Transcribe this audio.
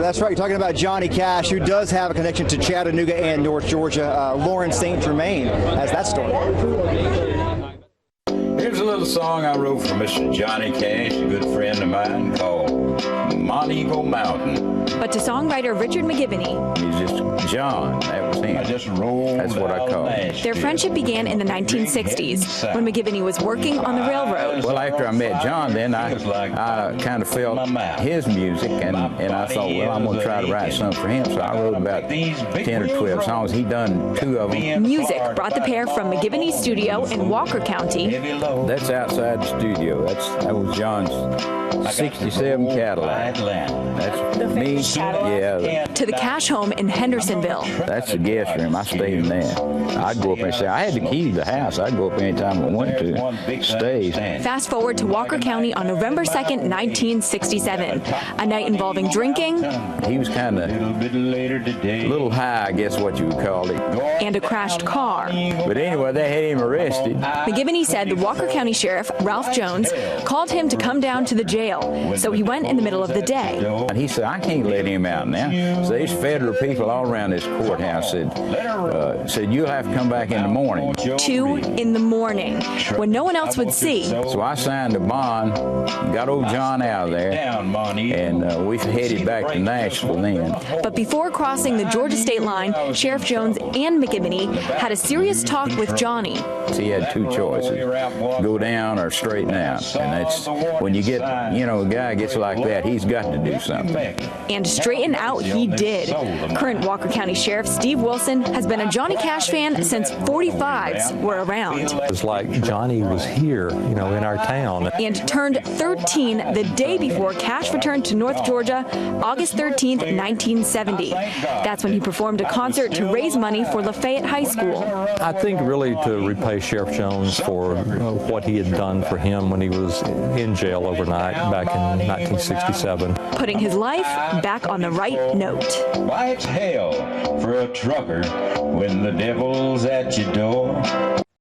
That's right. You're talking about Johnny Cash, who does have a connection to Chattanooga and North Georgia. Lauren St. Germain has that story. Here's a little song I wrote for Mr. Johnny Cash, a good friend of mine, called Montego Mountain. But to songwriter Richard McGivney, He's just John. That was him. That's what I call him. their friendship began in the 1960s when McGivney was working on the railroad. Well, after I met John, then I kind of felt his music, and I thought, well, I'm going to try to write something for him. So I wrote about 10 or 12 songs. He done 2 of them. Music brought the pair from McGivney's studio in Walker County. That's outside the studio. That was John's 67 Cadillac. That's me. Yeah. To the Cash home in Hendersonville. That's the guest room. I stayed in there. I'd go up and say, I had the key to the house. I'd go up anytime I wanted to. Stays. Fast forward to Walker County on November 2nd, 1967. A night involving drinking. He was kind of a little high, I guess what you would call it. And a crashed car. But anyway, they had him arrested. McGivney said the Walker County Sheriff, Ralph Jones, called him to come down to the jail. So he went in the middle of the day. And he said, I can't let him out now. So these federal people all around this courthouse said you'll have to come back in the morning. 2 in the morning, when no one else would see. So I signed a bond, got old John out of there, and we headed back to Nashville then. But before crossing the Georgia state line, Sheriff Jones and McGivney had a serious talk with Johnny. He had 2 choices, go down or straighten out. And that's when you get, a guy gets like that, he's got to do something. And straighten out he did. Current Walker County Sheriff Steve Wilson has been a Johnny Cash fan since 45s were around. It was like Johnny was here, in our town. And turned 13 the day before Cash returned to North Georgia, August 13th, 1970. That's when he performed a concert to raise money for Lafayette High School. I think really to repay Sheriff Jones for what he had done for him when he was in jail overnight back in 1967. Putting his life back on the right note. Why, it's hell for a trucker when the devil's at your door.